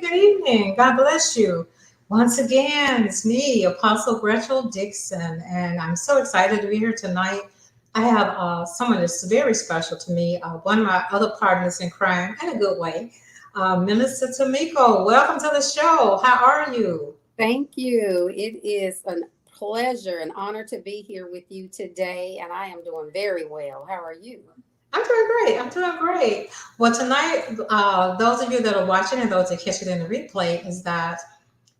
Good evening. God bless you. Once again, it's me, Apostle Gretchen Dixon, and I'm so excited to be here tonight. I have someone that's very special to me, one of my other partners in crime, in a good way, Minister Timiko. Welcome to the show. How are you? Thank you. It is a pleasure and honor to be here with you today, and I am doing very well. How are you? I'm doing great. I'm doing great. Well, tonight, those of you that are watching and those that catch it in the replay, is that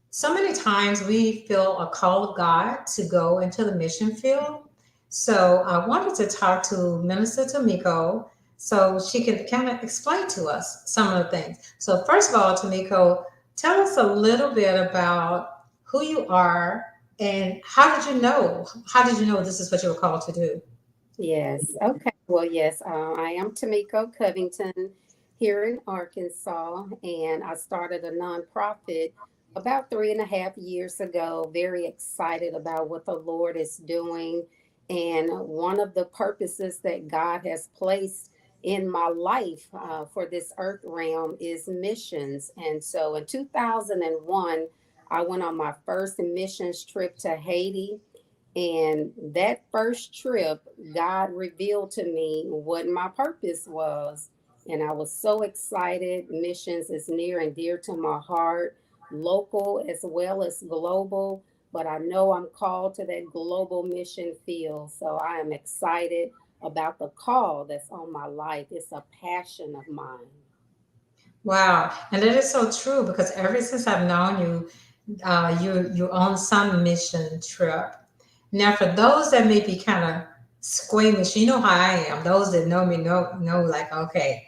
so many times we feel a call of God to go into the mission field. So I wanted to talk to Minister Tamiko so she can kind of explain to us some of the things. So first of all, Tamiko, tell us a little bit about who you are and how did you know? How did you know this is what you were called to do? Yes. Okay. Well, yes, I am Timiko Covington here in Arkansas, and I started a nonprofit about 3.5 years ago. Very excited about what the Lord is doing. And one of the purposes that God has placed in my life for this earth realm is missions. And so in 2001, I went on my first missions trip to Haiti, and that first trip, God revealed to me what my purpose was. And I was so excited. Missions is near and dear to my heart, local as well as global. But I know I'm called to that global mission field. So I am excited about the call that's on my life. It's a passion of mine. Wow, and that is so true because ever since I've known you, you're on some mission trip. Now, for those that may be kind of squeamish, you know how I am. Those that know me know like okay.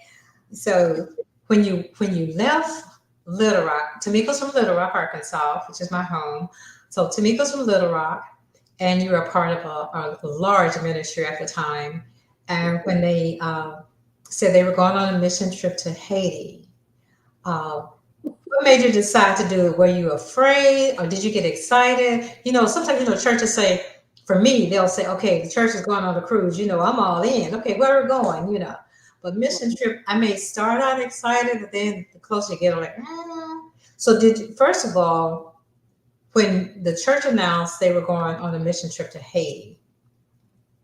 So when you left Little Rock, Tamiko's from Little Rock, Arkansas, which is my home. So Tamiko's from Little Rock, and you were a part of a large ministry at the time. And when they said they were going on a mission trip to Haiti, what made you decide to do it? Were you afraid or did you get excited? Sometimes, churches say, for me, they'll say, okay, the church is going on a cruise. I'm all in. Okay, where are we going? But mission trip, I may start out excited, but then the closer you get, I'm like, So did you, first of all, when the church announced they were going on a mission trip to Haiti,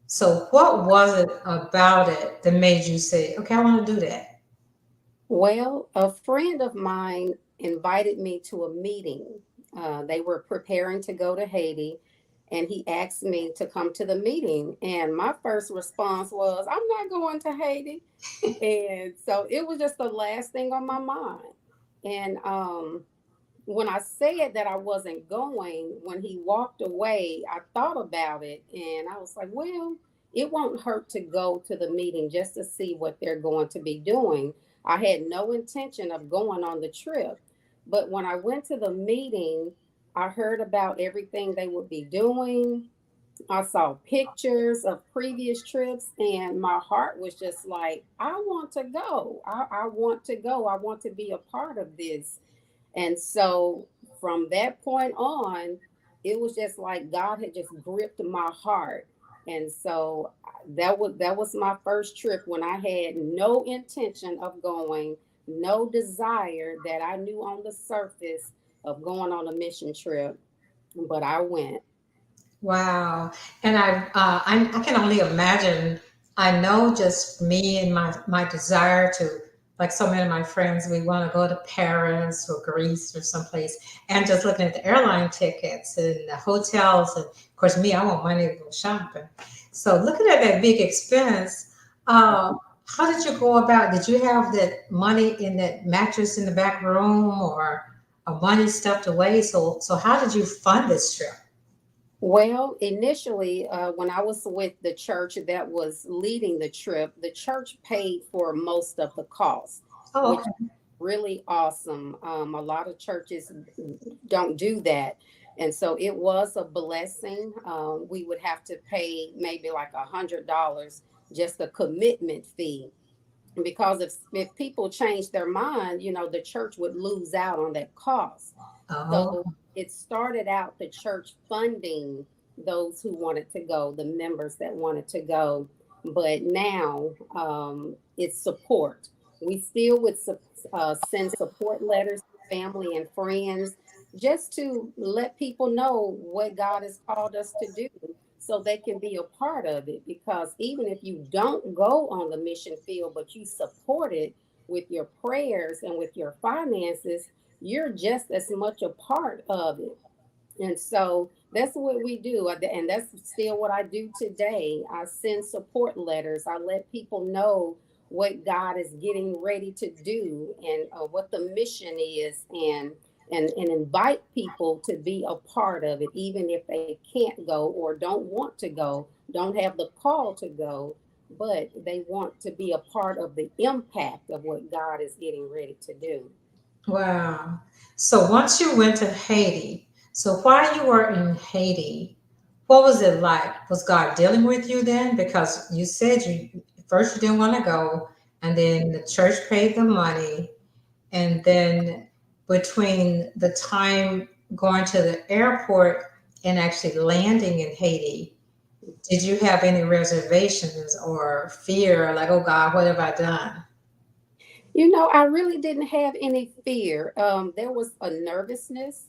so what was it about it that made you say, okay, I want to do that? Well, a friend of mine invited me to a meeting. They were preparing to go to Haiti, and he asked me to come to the meeting. And my first response was, I'm not going to Haiti. And so it was just the last thing on my mind. And when I said that I wasn't going, when he walked away, I thought about it and I was like, well, it won't hurt to go to the meeting just to see what they're going to be doing. I had no intention of going on the trip. But when I went to the meeting, I heard about everything they would be doing. I saw pictures of previous trips, and my heart was just like, I want to go. I want to go. I want to be a part of this. And so from that point on, it was just like God had just gripped my heart. And so that was my first trip when I had no intention of going, no desire that I knew on the surface of going on a mission trip, but I went. Wow. And I can only imagine. I know just me and my desire to, like so many of my friends, we want to go to Paris or Greece or someplace, and just looking at the airline tickets and the hotels. And of course, me, I want money to go shopping. So looking at that big expense, how did you go about? Did you have that money in that mattress in the back room or money stuffed away? So how did you fund this trip? Well, initially, when I was with the church that was leading the trip, the church paid for most of the cost, Oh, which okay. really awesome. A lot of churches don't do that. And so it was a blessing. We would have to pay maybe like $100, just a commitment fee. Because if people change their mind, the church would lose out on that cost. Oh, So it started out the church funding those who wanted to go, the members that wanted to go. But now it's support. We still would send support letters to family and friends, just to let people know what God has called us to do so they can be a part of it. Because even if you don't go on the mission field, but you support it with your prayers and with your finances, you're just as much a part of it. And so that's what we do. And that's still what I do today. I send support letters. I let people know what God is getting ready to do and what the mission is, and invite people to be a part of it, even if they can't go or don't want to go, don't have the call to go, but they want to be a part of the impact of what God is getting ready to do. Wow. So once you went to Haiti, so while you were in Haiti, what was it like? Was God dealing with you then? Because you said you first you didn't want to go, and then the church paid the money, and then between the time going to the airport and actually landing in Haiti, did you have any reservations or fear, like, oh God, what have I done? I really didn't have any fear. There was a nervousness,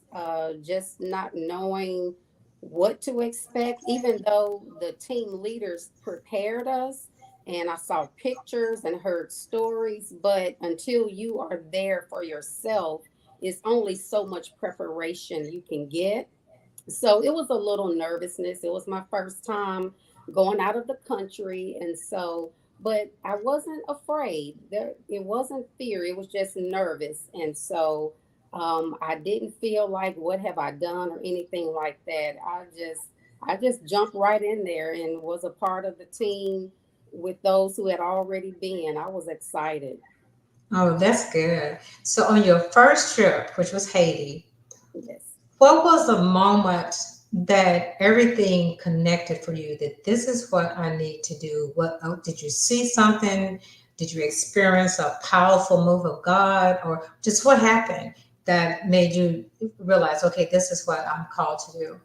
just not knowing what to expect, even though the team leaders prepared us and I saw pictures and heard stories. But until you are there for yourself, it's only so much preparation you can get. So it was a little nervousness. It was my first time going out of the country, and so, but I wasn't afraid. It wasn't fear. It was just nervous, and so I didn't feel like what have I done or anything like that. I just jumped right in there and was a part of the team with those who had already been. I was excited. Oh, that's good. So on your first trip, which was Haiti, Yes. what was the moment that everything connected for you that this is what I need to do? What did you see something? Did you experience a powerful move of God, or just what happened that made you realize, okay, this is what I'm called to do?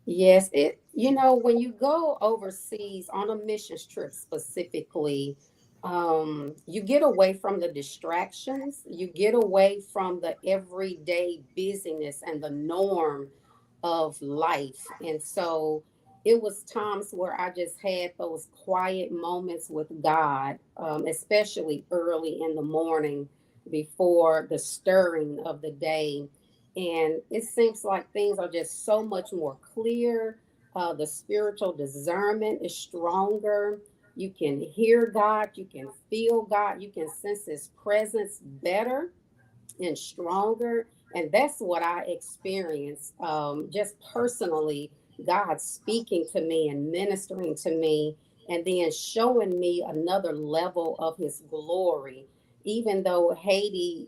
Yes, when you go overseas on a missions trip specifically, you get away from the distractions, you get away from the everyday busyness and the norm of life. And so it was times where I just had those quiet moments with God, especially early in the morning before the stirring of the day. And it seems like things are just so much more clear. The spiritual discernment is stronger. You can hear God, you can feel God, you can sense His presence better and stronger. And that's what I experienced, just personally, God speaking to me and ministering to me, and then showing me another level of His glory. Even though Haiti,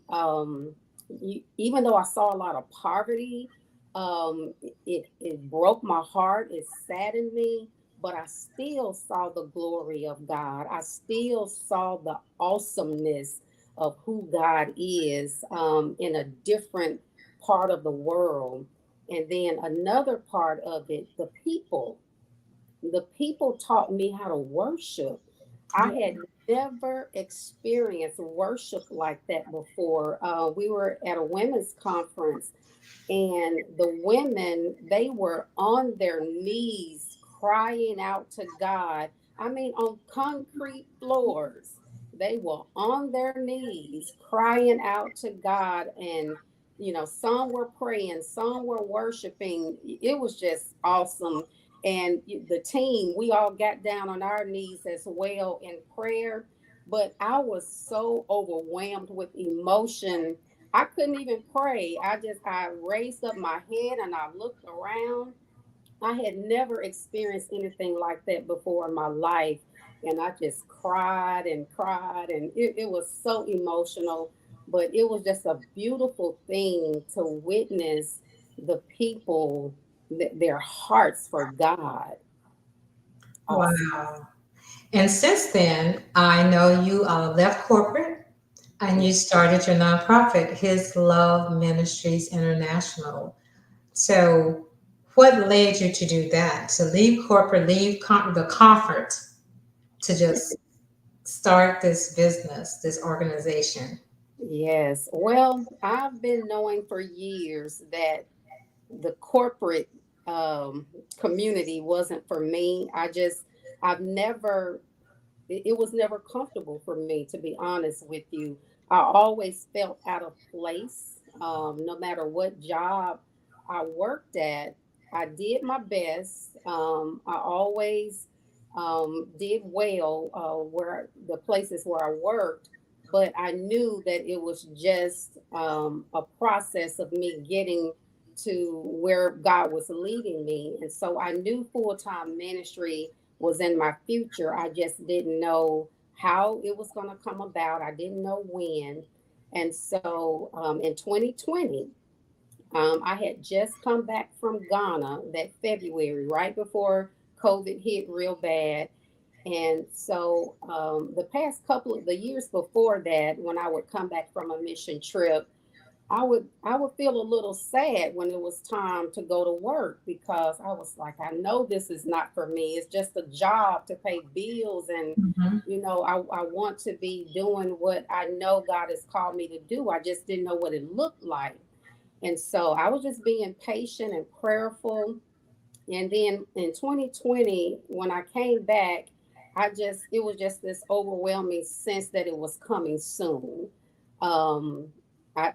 even though I saw a lot of poverty, it broke my heart, it saddened me. But I still saw the glory of God. I still saw the awesomeness of who God is, in a different part of the world. And then another part of it, the people taught me how to worship. I had never experienced worship like that before. We were at a women's conference, and the women, they were on their knees crying out to God. I mean, on concrete floors. They were on their knees crying out to God. And, some were praying, some were worshiping. It was just awesome. And the team, we all got down on our knees as well in prayer. But I was so overwhelmed with emotion, I couldn't even pray. I raised up my head and I looked around. I had never experienced anything like that before in my life. And I just cried and cried, and it was so emotional. But it was just a beautiful thing to witness the people, their hearts for God. Awesome. Wow. And since then, I know you left corporate and you started your nonprofit, His Love Ministries International. So, what led you to do that? To leave corporate, leave the comfort to just start this business, this organization? Yes. Well, I've been knowing for years that the corporate um, community wasn't for me. I've never, it was never comfortable for me, to be honest with you. I always felt out of place, no matter what job I worked at. I did my best. I always did well where the places where I worked, but I knew that it was just a process of me getting to where God was leading me. And so I knew full time ministry was in my future. I just didn't know how it was going to come about. I didn't know when. And so in 2020, I had just come back from Ghana that February, right before COVID hit real bad. And so the past couple of the years before that, when I would come back from a mission trip, I would feel a little sad when it was time to go to work because I was like, I know this is not for me. It's just a job to pay bills, and Hmm. I want to be doing what I know God has called me to do. I just didn't know what it looked like. And so I was just being patient and prayerful. And then in 2020, when I came back, it was just this overwhelming sense that it was coming soon. Um,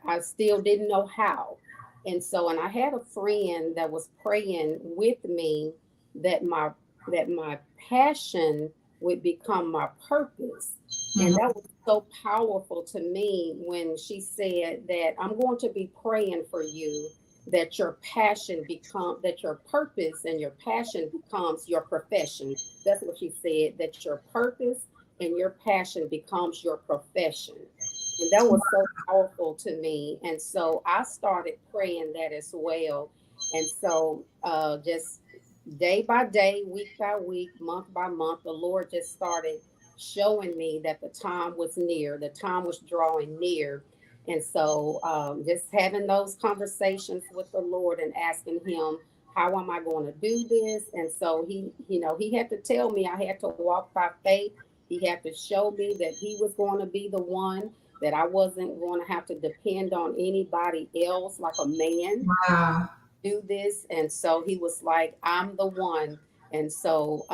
I still didn't know how. And I had a friend that was praying with me that my passion would become my purpose. And Hmm. that was so powerful to me when she said that I'm going to be praying for you that your purpose and your passion becomes your profession. That's what she said, that your purpose and your passion becomes your profession. And that was so powerful to me. And so I started praying that as well. And so just day by day, week by week, month by month, the Lord just started showing me that the time was near, the time was drawing near. And so just having those conversations with the Lord and asking Him, how am I going to do this? And so He had to tell me I had to walk by faith. He had to show me that He was going to be the one, that I wasn't going to have to depend on anybody else like a man Wow. do this. And so he was like, I'm the one. And so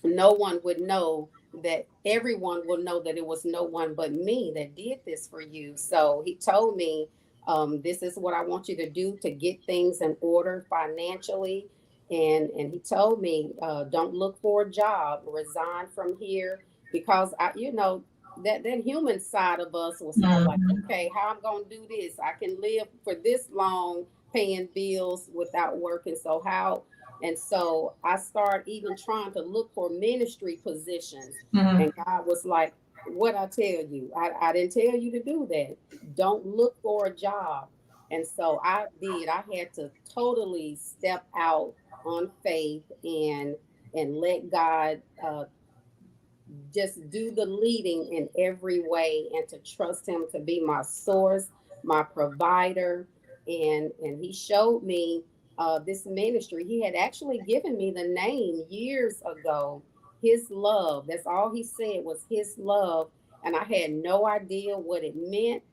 no one would know that everyone will know that it was no one but me that did this for you. So he told me, this is what I want you to do to get things in order financially. And he told me, don't look for a job, resign from here, because that human side of us was kind of like, Hmm. okay, how I'm gonna do this? I can live for this long paying bills without working. So how? And so I started even trying to look for ministry positions. Hmm. And God was like, what I tell you, I didn't tell you to do that. Don't look for a job. And so I did. I had to totally step out on faith and let God just do the leading in every way and to trust Him to be my source, my provider. And He showed me this ministry. He had actually given me the name years ago, His Love. That's all He said was His Love. And I had no idea what it meant.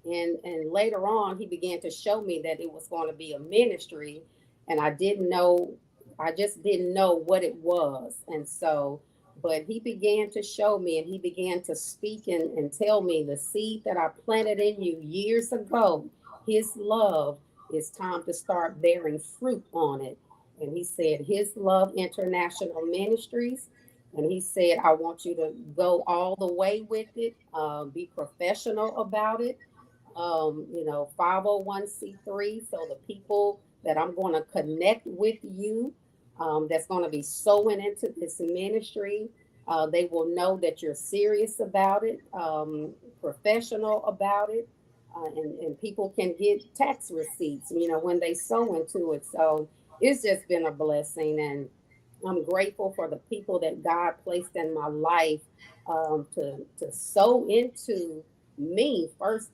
And later on he began to show me that it was going to be a ministry, and I just didn't know what it was. And so but he began to show me, and he began to speak and tell me, the seed that I planted in you years ago, his love, is time to start bearing fruit on it. And he said, His Love International Ministries. And he said, I want you to go all the way with it, be professional about it, 501c3. So the people that I'm going to connect with you, that's going to be sowing into this ministry, they will know that you're serious about it, professional about it, and people can get tax receipts, when they sow into it. So it's just been a blessing, and I'm grateful for the people that God placed in my life, to sow into me first,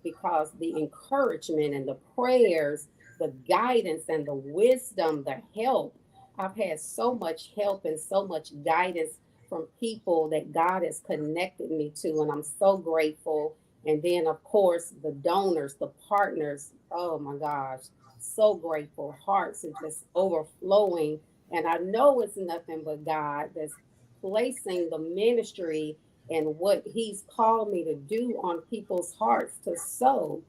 because the encouragement and the prayers, the guidance and the wisdom, the help. I've had so much help and so much guidance from people that God has connected me to, and I'm so grateful. And then, of course, the donors, the partners. Oh my gosh, so grateful. Hearts are just overflowing. And I know it's nothing but God that's placing the ministry and what He's called me to do on people's hearts to sow.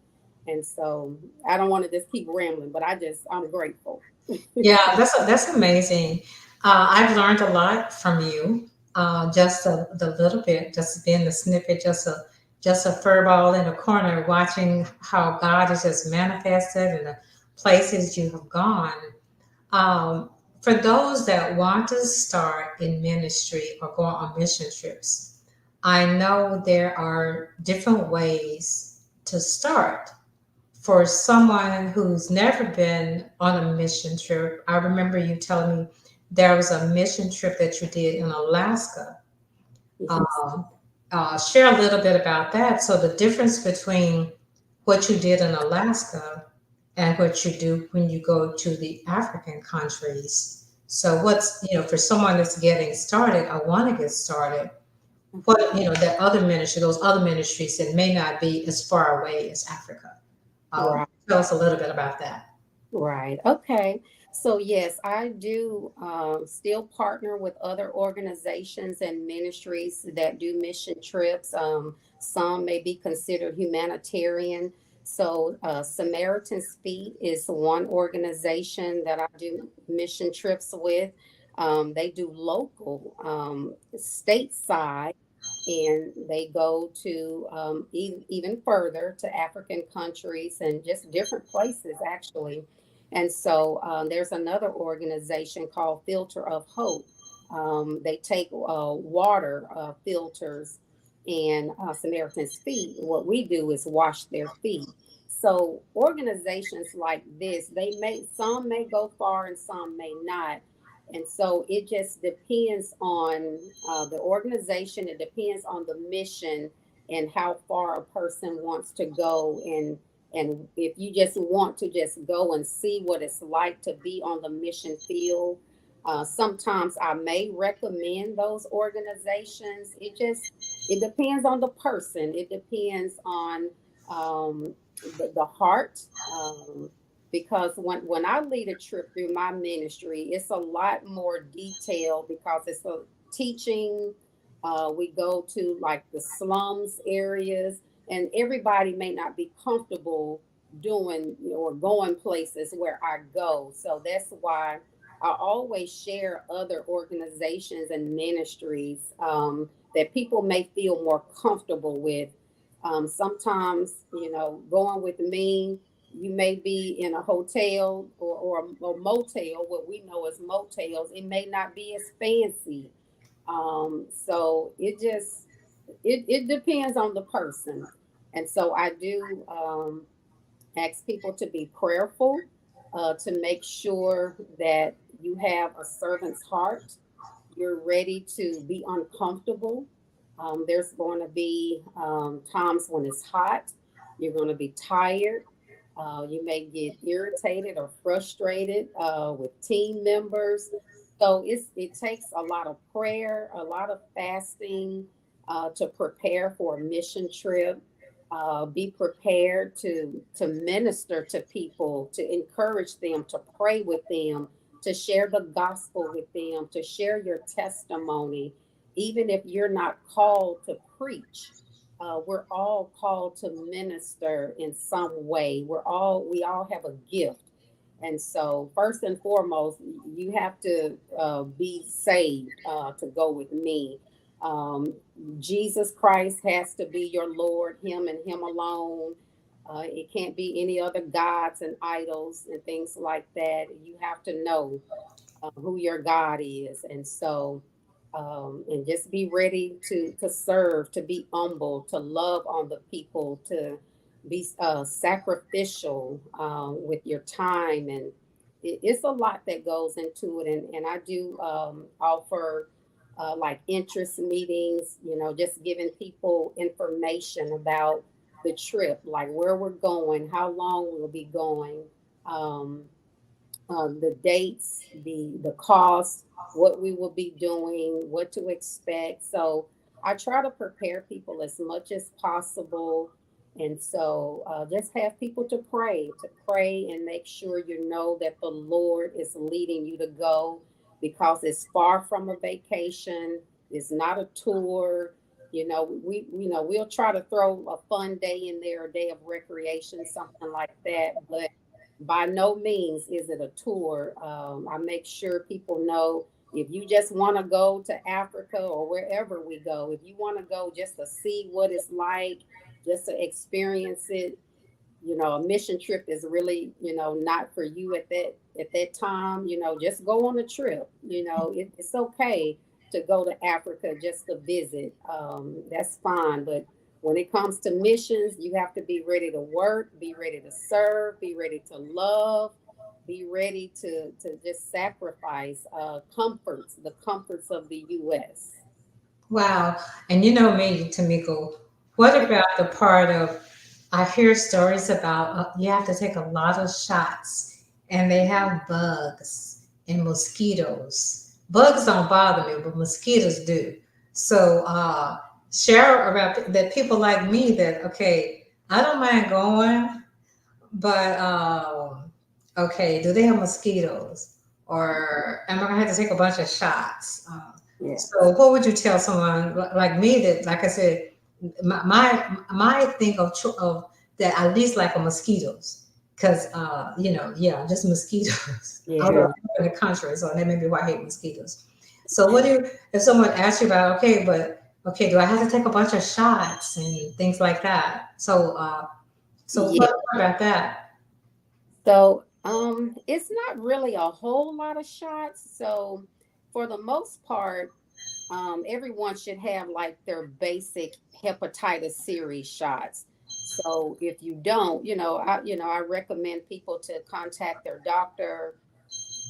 And so I don't want to just keep rambling, but I'm grateful. Yeah, that's amazing. I've learned a lot from you. Just the little bit, just being the snippet, just a fur ball in a corner, watching how God is just manifested and the places you have gone. Um, for those that want to start in ministry or go on mission trips, I know there are different ways to start for someone who's never been on a mission trip. I remember you telling me there was a mission trip that you did in Alaska. Yes. Um, share a little bit about that. So, the difference between what you did in Alaska and what you do when you go to the African countries. So, for someone that's getting started, I want to get started. That other ministry, those other ministries that may not be as far away as Africa. Right. Tell us a little bit about that. Right. Okay. So, yes, I do still partner with other organizations and ministries that do mission trips. Some may be considered humanitarian. So, Samaritan's Feet is one organization that I do mission trips with. They do local, stateside, and they go to even further to African countries and just different places, actually. And so there's another organization called Filter of Hope. They take water filters and Samaritan's Feet. What we do is wash their feet. So organizations like this, some may go far and some may not. And so it just depends on the organization. It depends on the mission and how far a person wants to go. And if you just want to just go and see what it's like to be on the mission field, sometimes I may recommend those organizations. It depends on the person. It depends on the heart. Because when I lead a trip through my ministry, it's a lot more detailed because it's a teaching. We go to like the slums areas, and everybody may not be comfortable doing or going places where I go. So that's why I always share other organizations and ministries that people may feel more comfortable with. Sometimes, going with me, you may be in a hotel or motel, what we know as motels. It may not be as fancy. So it depends on the person. And so I do ask people to be prayerful, to make sure that you have a servant's heart. You're ready to be uncomfortable. There's going to be times when it's hot. You're going to be tired. You may get irritated or frustrated with team members. So it takes a lot of prayer, a lot of fasting to prepare for a mission trip. Be prepared to minister to people, to encourage them, to pray with them, to share the gospel with them, to share your testimony, even if you're not called to preach. We're all called to minister in some way. We all have a gift. And so, first and foremost, you have to be saved to go with me. Um, Jesus Christ has to be your Lord, Him and Him alone. It can't be any other gods and idols and things like that. You have to know who your God is, and so and just be ready to serve, to be humble, to love on the people, to be sacrificial with your time, and it's a lot that goes into it. And I do offer like interest meetings, just giving people information about the trip, like where we're going, how long we'll be going. Um, the dates, the cost, what we will be doing, what to expect. So I try to prepare people as much as possible. And so just have people to pray and make sure you know that the Lord is leading you to go, because it's far from a vacation. It's not a tour. We'll try to throw a fun day in there, a day of recreation, something like that. But by no means is it a tour. I make sure people know, if you just want to go to Africa or wherever we go, if you want to go just to see what it's like, just to experience it, a mission trip is really, not for you at that time. Just go on a trip. It's okay to go to Africa just to visit. That's fine. But when it comes to missions, you have to be ready to work, be ready to serve, be ready to love, be ready to just sacrifice the comforts of the U.S. Wow. And you know me, Tamiko, what about the part of I hear stories about you have to take a lot of shots and they have bugs and mosquitoes. Bugs don't bother me, but mosquitoes do. So share about that people like me that, okay, I don't mind going, but okay, do they have mosquitoes? Or am I gonna have to take a bunch of shots? Yeah. So what would you tell someone like me that, like I said, my thing of that I least like are mosquitoes, because yeah, just mosquitoes. I live Yeah. in the country, so that may be why I hate mosquitoes. So what do you, if someone asks you about, okay, but okay, do I have to take a bunch of shots and things like that? So Yeah. what about that? So it's not really a whole lot of shots. So for the most part, everyone should have like their basic hepatitis series shots. So if you don't, I recommend people to contact their doctor,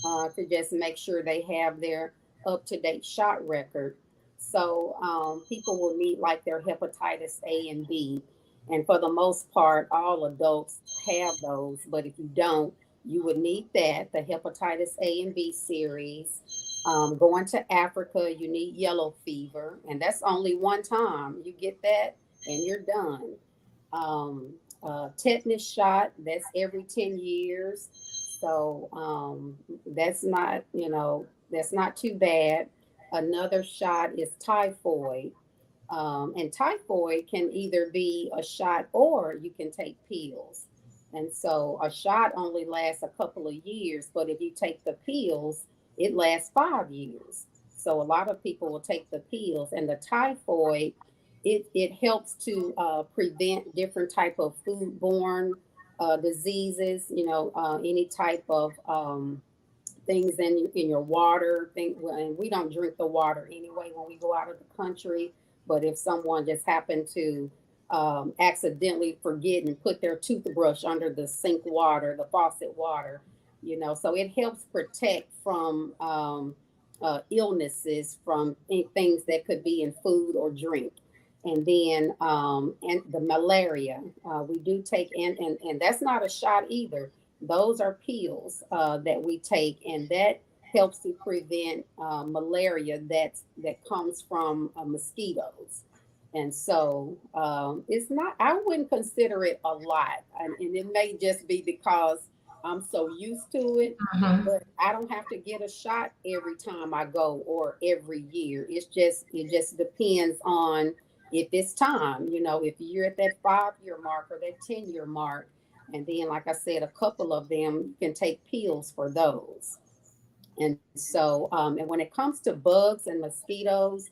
to just make sure they have their up to date shot record. So people will need like their hepatitis A and B. And for the most part, all adults have those. But if you don't, you would need that, the hepatitis A and B series. Going to Africa, you need yellow fever. And that's only one time. You get that and you're done. Tetanus shot, that's every 10 years. So that's not too bad. Another shot is typhoid. And typhoid can either be a shot or you can take pills. And so a shot only lasts a couple of years, but if you take the pills, it lasts 5 years. So a lot of people will take the pills, and the typhoid, it helps to prevent different type of foodborne diseases. Any type of things in your water. And we don't drink the water anyway when we go out of the country. But if someone just happened to accidentally forget and put their toothbrush under the sink water, the faucet water, so it helps protect from illnesses from things that could be in food or drink. And then and the malaria, we do take, and that's not a shot either. Those are pills that we take, and that helps to prevent malaria that comes from mosquitoes. And so it's not, I wouldn't consider it a lot. And it may just be because I'm so used to it, Mhm. but I don't have to get a shot every time I go or every year. It just depends on if it's time, if you're at that 5 year mark or that 10 year mark. And then, like I said, a couple of them, you can take pills for those. And so, and when it comes to bugs and mosquitoes,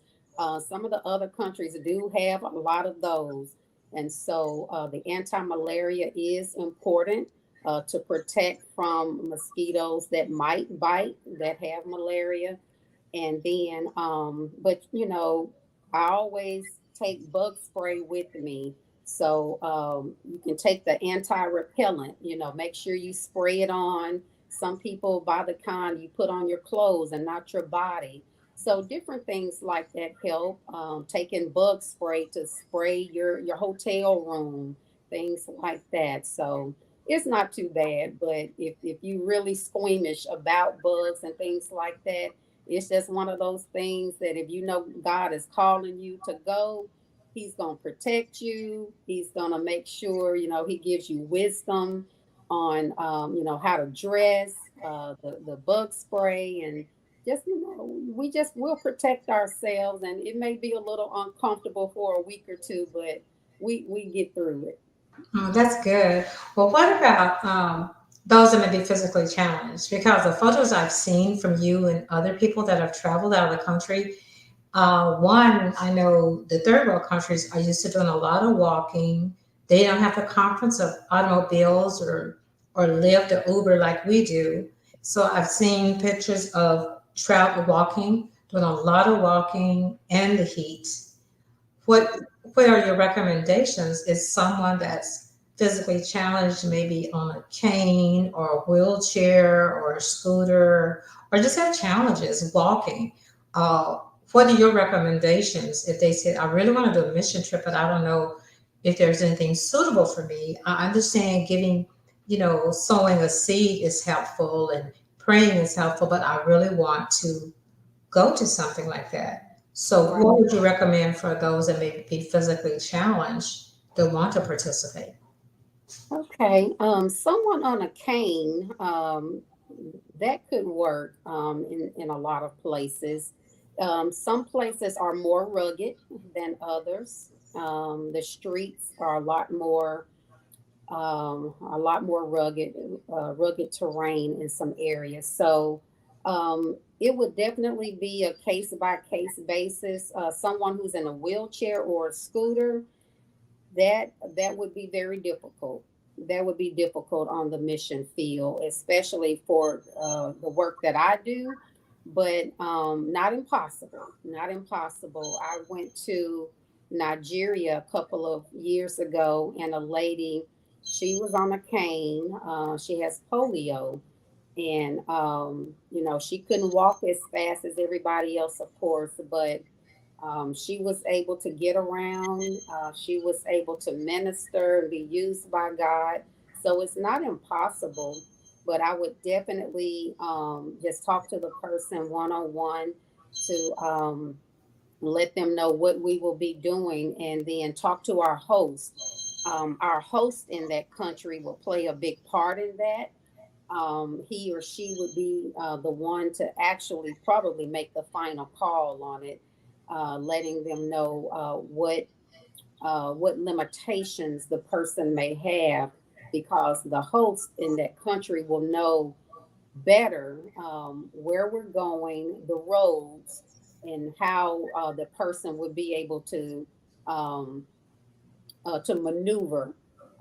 some of the other countries do have a lot of those. And so, the anti malaria is important to protect from mosquitoes that might bite, that have malaria. And then, but I always take bug spray with me. So you can take the anti-repellent, make sure you spray it on. Some people buy the kind you put on your clothes and not your body. So different things like that help. Taking bug spray to spray your hotel room, things like that. So it's not too bad. But if you really squeamish about bugs and things like that, it's just one of those things that if God is calling you to go, He's going to protect you. He's going to make sure, he gives you wisdom on, how to dress, the bug spray, and just, we just will protect ourselves. And it may be a little uncomfortable for a week or two, but we get through it. Oh, that's good. Well, what about those that may be physically challenged? Because the photos I've seen from you and other people that have traveled out of the country, one, I know the third world countries are used to doing a lot of walking. They don't have the comforts of automobiles or Lyft or Uber like we do. So I've seen pictures of travel walking, doing a lot of walking in the heat. What are your recommendations? Is someone that's physically challenged, maybe on a cane or a wheelchair or a scooter, or just have challenges walking? Uh, what are your recommendations if they said, I really want to do a mission trip, but I don't know if there's anything suitable for me? I understand giving, sowing a seed is helpful and praying is helpful, but I really want to go to something like that. So, Right. what would you recommend for those that may be physically challenged that want to participate? Okay. Someone on a cane, that could work in a lot of places. Some places are more rugged than others. The streets are a lot more rugged terrain in some areas. So it would definitely be a case by case basis. Someone who's in a wheelchair or a scooter, that would be very difficult. That would be difficult on the mission field, especially for the work that I do, but not impossible. Not impossible. I went to Nigeria a couple of years ago, and a lady, she was on a cane. She has polio, and she couldn't walk as fast as everybody else, of course, but she was able to get around. She was able to minister and be used by God. So it's not impossible, but I would definitely just talk to the person one on one to let them know what we will be doing, and then talk to our host. Our host in that country will play a big part in that. He or she would be the one to actually probably make the final call on it, letting them know what limitations the person may have, because the host in that country will know better where we're going, the roads, and how the person would be able um, to maneuver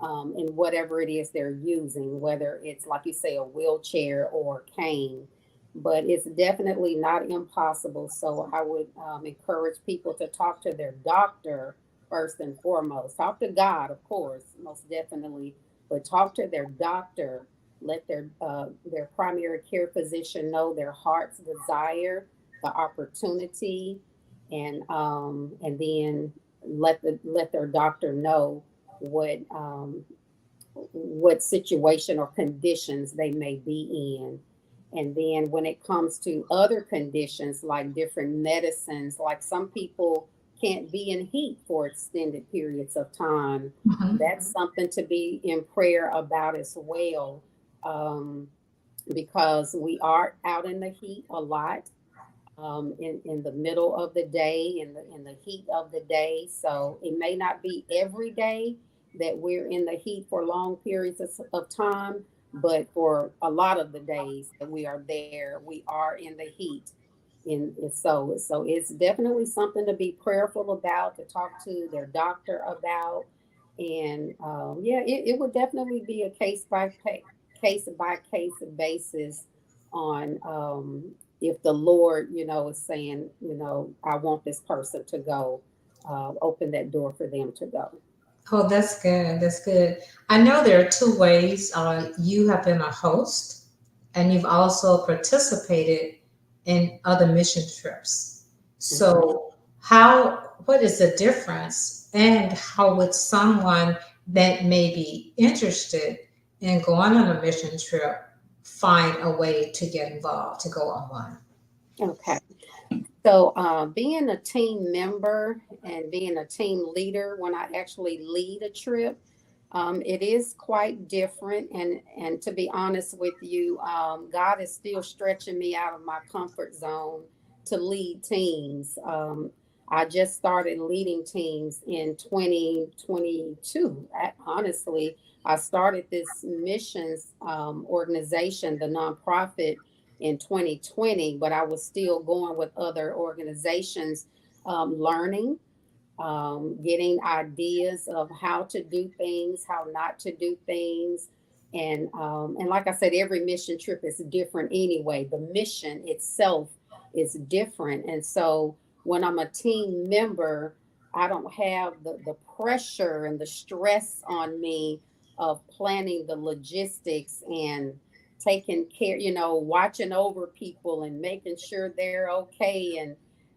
in whatever it is they're using, whether it's, like you say, a wheelchair or a cane. But it's definitely not impossible. So I would encourage people to talk to their doctor first and foremost. Talk to God, of course, most definitely, but talk to their doctor. Let their primary care physician know their heart's desire, the opportunity, and then let their doctor know what what situation or conditions they may be in. And then when it comes to other conditions like different medicines, like some people can't be in heat for extended periods of time, Mhm. that's something to be in prayer about as well. Um, because we are out in the heat a lot, in the middle of the day, in the heat of the day. So it may not be every day that we're in the heat for long periods of time, but for a lot of the days that we are there, we are in the heat. And so it's definitely something to be prayerful about, to talk to their doctor about. And yeah, it would definitely be a case by case basis on if the Lord, is saying, I want this person to go, open that door for them to go. Oh, that's good. That's good. I know there are two ways. You have been a host, and you've also participated in other mission trips. Mhm. So, what is the difference, and how would someone that may be interested in going on a mission trip find a way to get involved, to go on one? Okay. So, being a team member and being a team leader, when I actually lead a trip, it is quite different. And to be honest with you, God is still stretching me out of my comfort zone to lead teams. I just started leading teams in 2022. Honestly, I started this missions organization, the nonprofit, in 2020, but I was still going with other organizations, learning, getting ideas of how to do things, how not to do things. And like I said, every mission trip is different anyway. The mission itself is different. And so when I'm a team member, I don't have the pressure and the stress on me of planning the logistics and taking care, watching over people and making sure they're okay.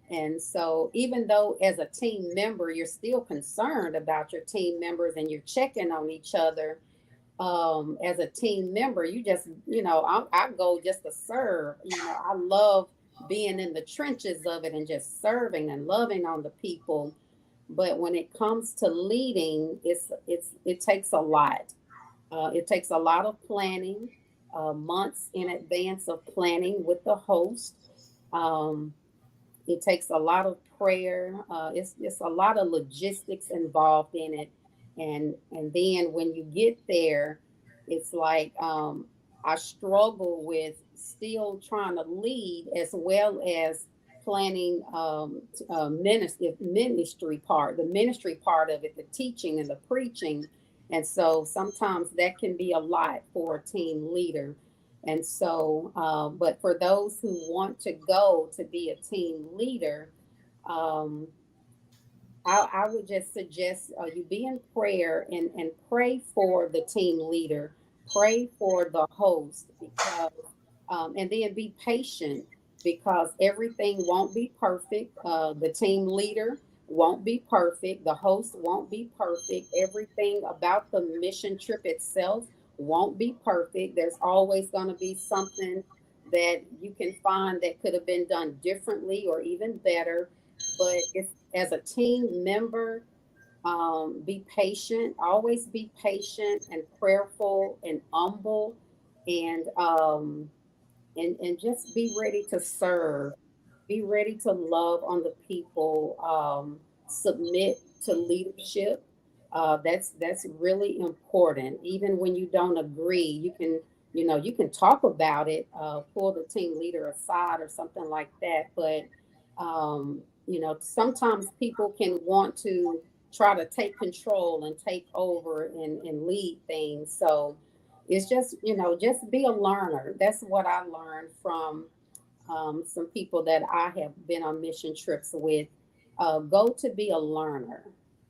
And so, even though as a team member, you're still concerned about your team members and you're checking on each other, as a team member, you just, I go just to serve. I love being in the trenches of it and just serving and loving on the people. But when it comes to leading, it takes a lot. It takes a lot of planning, months in advance of planning with the host. Um, it takes a lot of prayer. It's a lot of logistics involved in it, and then when you get there, it's like, I struggle with still trying to lead as well as planning, the ministry part of it, the teaching and the preaching, and so sometimes that can be a lot for a team leader. And so, but for those who want to go to be a team leader, um, I would just suggest, you be in prayer and pray for the team leader, pray for the host, because, and then be patient because everything won't be perfect. The team leader won't be perfect. The host won't be perfect. Everything about the mission trip itself won't be perfect. There's always going to be something that you can find that could have been done differently or even better. But if, as a team member, be patient, always be patient and prayerful and humble, and and just be ready to serve, be ready to love on the people, submit to leadership. That's really important. Even when you don't agree, you can talk about it, pull the team leader aside or something like that. But sometimes people can want to try to take control and take over and lead things. So it's just be a learner. That's what I learned from, some people that I have been on mission trips with. Go to be a learner.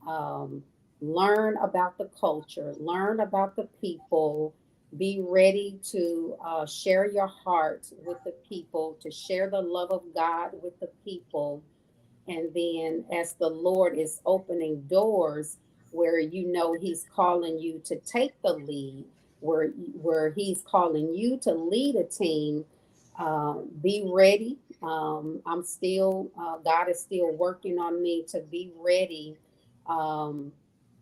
Um, Learn about the culture, learn about the people. Be ready to, share your heart with the people, to share the love of God with the people. And then, as the Lord is opening doors where He's calling you to take the lead, where He's calling you to lead a team, be ready. God is still working on me to be ready, um,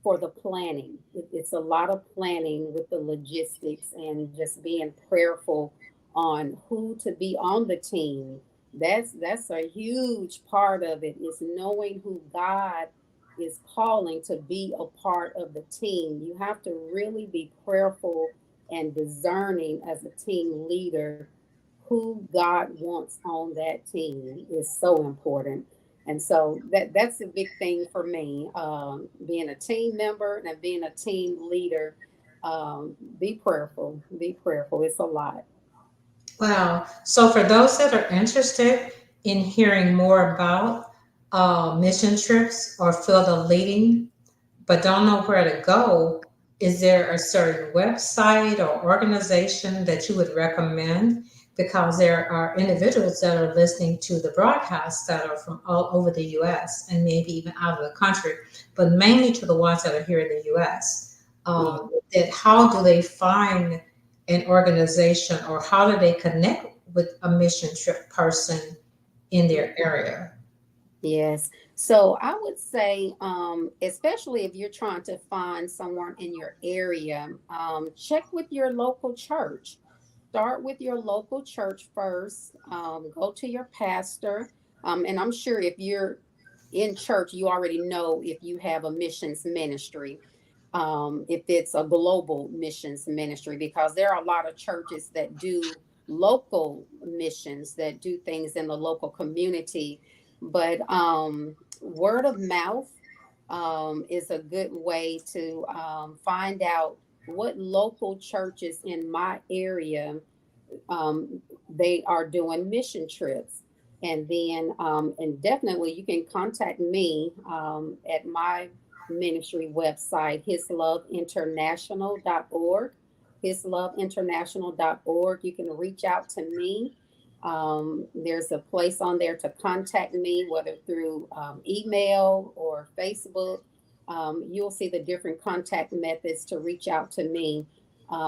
for the planning. It's a lot of planning with the logistics and just being prayerful on who to be on the team. That's a huge part of it, is knowing who God is calling to be a part of the team. You have to really be prayerful and discerning as a team leader who God wants on that team is so important. And so that's a big thing for me. Being a team member and being a team leader, be prayerful. Be prayerful. It's a lot. Wow. So, for those that are interested in hearing more about mission trips or field of leading, but don't know where to go, is there a certain website or organization that you would recommend? Because there are individuals that are listening to the broadcast that are from all over the US and maybe even out of the country, but mainly to the ones that are here in the US. Yeah. That how do they find an organization or how do they connect with a mission trip person in their area. Yes. So I would say, especially if you're trying to find someone in your area, check with your local church. Start with your local church first. Go to your pastor. And I'm sure if you're in church, you already know if you have a missions ministry, if it's a global missions ministry, because there are a lot of churches that do local missions, that do things in the local community. But word of mouth is a good way to find out what local churches in my area they are doing mission trips. And then, and definitely you can contact me at my ministry website, hisloveinternational.org. Hisloveinternational.org. You can reach out to me. There's a place on there to contact me, whether through email or Facebook. You'll see the different contact methods to reach out to me.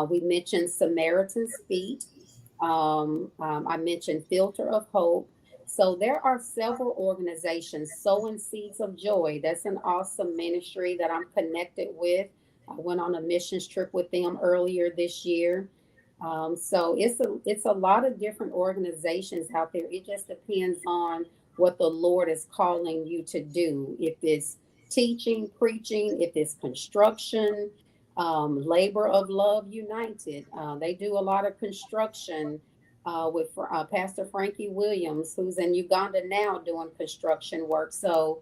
We mentioned Samaritan's Feet. I mentioned Filter of Hope. So there are several organizations. Sowing Seeds of Joy. That's an awesome ministry that I'm connected with. I went on a missions trip with them earlier this year. So it's a lot of different organizations out there. It just depends on what the Lord is calling you to do. If it's teaching, preaching, if it's construction, Labor of Love United. They do a lot of construction with Pastor Frankie Williams, who's in Uganda now doing construction work. So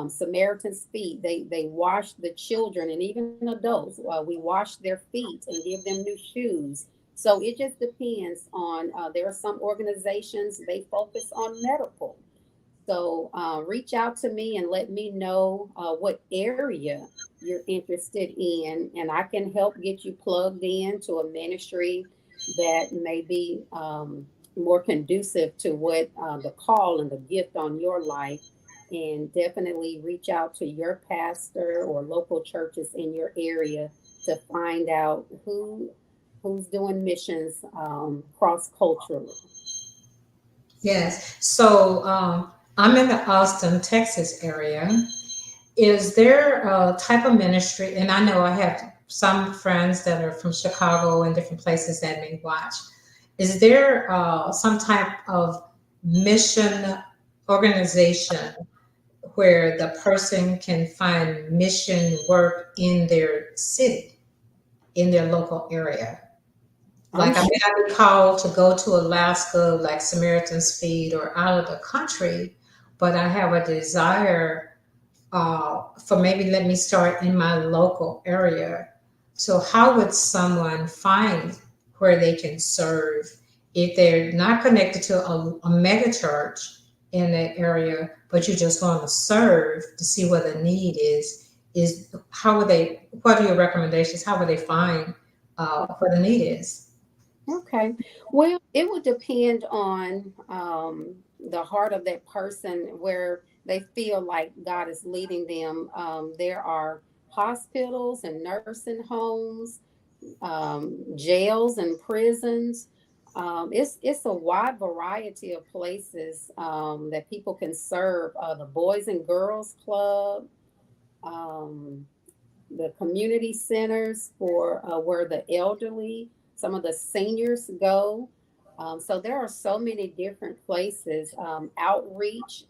Samaritan's Feet, they wash the children and even adults. We wash their feet and give them new shoes. So it just depends on. There are some organizations they focus on medical. So reach out to me and let me know what area you're interested in, and I can help get you plugged in to a ministry that may be more conducive to what the call and the gift on your life. And definitely reach out to your pastor or local churches in your area to find out who's doing missions cross culturally. Yes. So I'm in the Austin, Texas area. Is there a type of ministry? And I know I have some friends that are from Chicago and different places that may watch. Is there some type of mission organization where the person can find mission work in their city, in their local area? I'm Like I may sure. not be called to go to Alaska, like Samaritan's Feet, or out of the country, but I have a desire for maybe let me start in my local area. So, how would someone find where they can serve if they're not connected to a mega church in that area, but you just want to serve to see what the need is? Is how would they? What are your recommendations? How would they find where the need is? Okay. Well, it would depend on the heart of that person where they feel like God is leading them. There are hospitals and nursing homes, jails and prisons. It's a wide variety of places that people can serve. The Boys and Girls Club, um, the community centers for where the elderly, some of the seniors go. So there are so many different places. Outreach,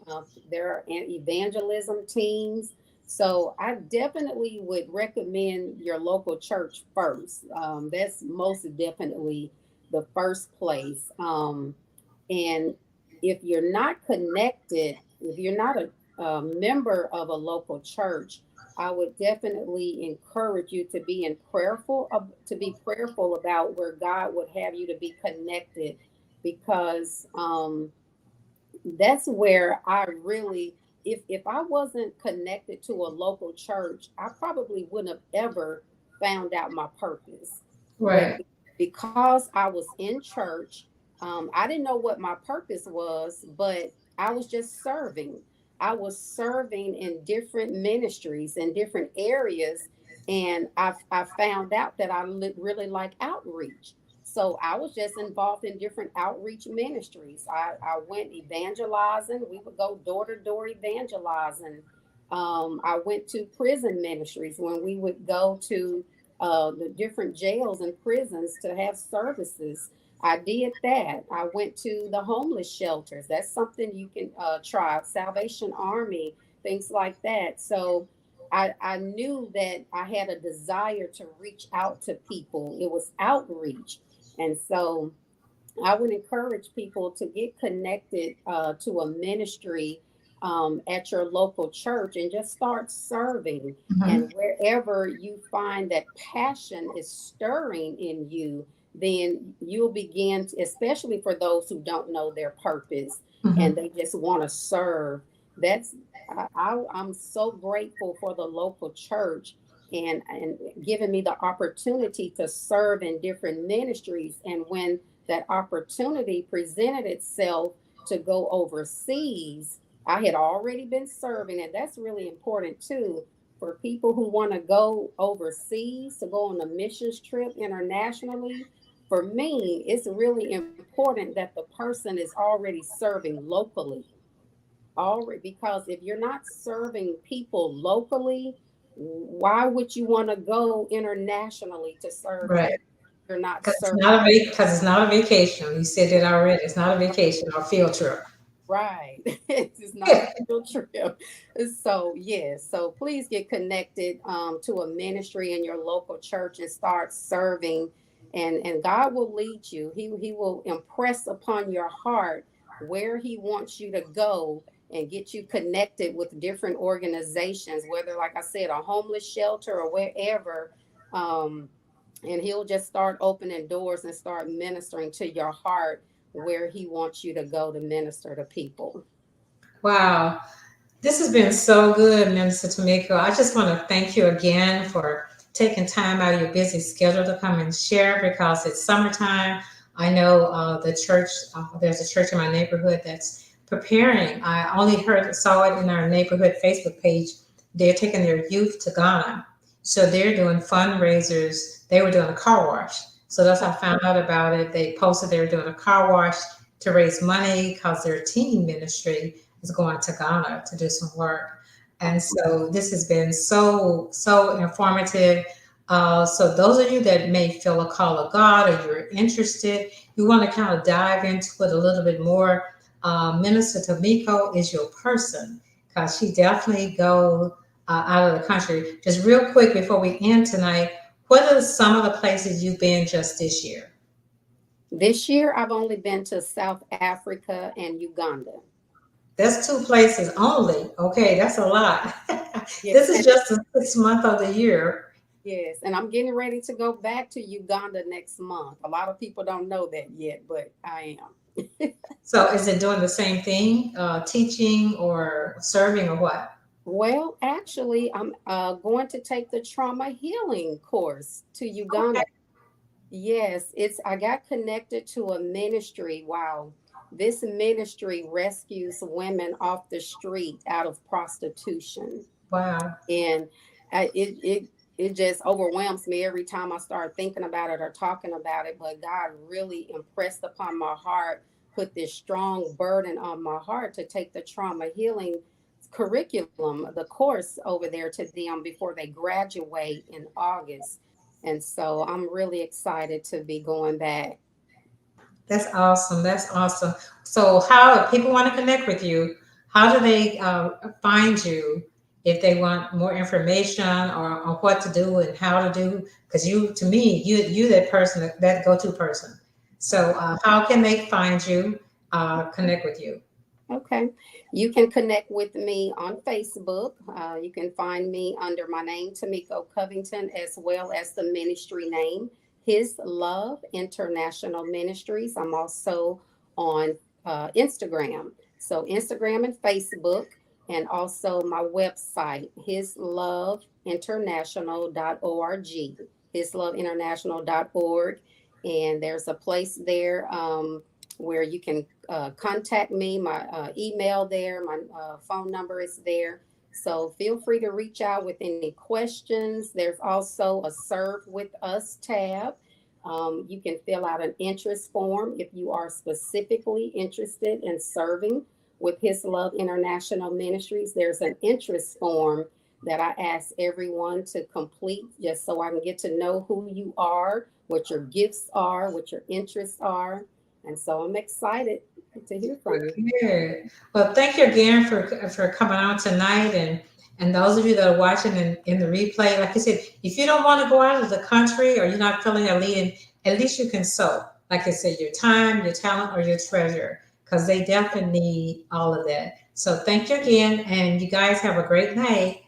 there are evangelism teams. So I definitely would recommend your local church first. That's most definitely the first place. And if you're not connected, if you're not a member of a local church, I would definitely encourage you to be prayerful about where God would have you to be connected, because that's where I really, if I wasn't connected to a local church, I probably wouldn't have ever found out my purpose. But Right. because I was in church, I didn't know what my purpose was, but I was just serving. I was serving in different ministries in different areas, and I found out that I really like outreach. So I was just involved in different outreach ministries. I went evangelizing. We would go door to door evangelizing. I went to prison ministries when we would go to the different jails and prisons to have services. I did that. I went to the homeless shelters. That's something you can try. Salvation Army, things like that. So I knew that I had a desire to reach out to people. It was outreach. And so I would encourage people to get connected to a ministry at your local church and just start serving. Mhm. And wherever you find that passion is stirring in you, then you'll begin to, especially for those who don't know their purpose and Mhm. they just want to serve. That's I'm so grateful for the local church and giving me the opportunity to serve in different ministries. And when that opportunity presented itself to go overseas, I had already been serving, and that's really important too for people who want to go overseas to go on a missions trip internationally. For me, it's really important that the person is already serving locally. Already, because if you're not serving people locally, why would you want to go internationally to serve Right. people? You're not Because serving. it's not a vacation. You said it already. It's not a vacation or field trip. Right. It's not a field trip. So, yes. So, please get connected to a ministry in your local church and start serving. And God will lead you. He will impress upon your heart where He wants you to go and get you connected with different organizations, whether, like I said, a homeless shelter or wherever. Um, and He'll just start opening doors and start ministering to your heart where He wants you to go to minister to people. Wow. This has been so good, Minister Tamiko. I just want to thank you again for taking time out of your busy schedule to come and share because it's summertime. I know the church, there's a church in my neighborhood that's preparing. I only saw it in our neighborhood Facebook page. They're taking their youth to Ghana. So they're doing fundraisers. They were doing a car wash. So that's how I found out about it. They posted they were doing a car wash to raise money because their teen ministry is going to Ghana to do some work. And so this has been so informative. So those of you that may feel a call of God or you're interested, you want to kind of dive into it a little bit more. Minister Tamiko is your person because she definitely go out of the country. Just real quick before we end tonight, what are some of the places you've been just this year? This year, I've only been to South Africa and Uganda. That's two places only. Okay, that's a lot. Yes, This is and just the 6 month of the year. yes, and I'm getting ready to go back to Uganda next month. A lot of people don't know that yet, but I am. So is it doing the same thing, teaching or serving or what? Well, actually, I'm going to take the trauma healing course to Uganda. Yes, it's I got connected to a ministry. Wow. This ministry rescues women off the street out of prostitution. Wow. And it just overwhelms me every time I start thinking about it or talking about it. But God really impressed upon my heart, put this strong burden on my heart to take the trauma healing curriculum, the course over there to them before they graduate in August. And so I'm really excited to be going back. That's awesome. That's awesome. So, how if people want to connect with you? How do they find you if they want more information or on what to do and how to do? Because you, to me, you that person, that go to person. So, how can they find you? Connect with you? Okay. You can connect with me on Facebook. You can find me under my name, Timiko Covington, as well as the ministry name, His Love International Ministries. I'm also on Instagram. So, Instagram and Facebook, and also my website, hisloveinternational.org, hisloveinternational.org. And there's a place there. Where you can contact me. My email there, my phone number is there. So feel free to reach out with any questions. There's also a Serve with Us tab. You can fill out an interest form if you are specifically interested in serving with His Love International Ministries. There's an interest form that I ask everyone to complete just so I can get to know who you are, what your gifts are, what your interests are. And so I'm excited to hear from you. Good. Well, thank you again for coming on tonight, and those of you that are watching in the replay. Like I said, if you don't want to go out of the country or you're not feeling a leading, at least you can sow. Like I said, your time, your talent, or your treasure, because they definitely need all of that. So thank you again, and you guys have a great night.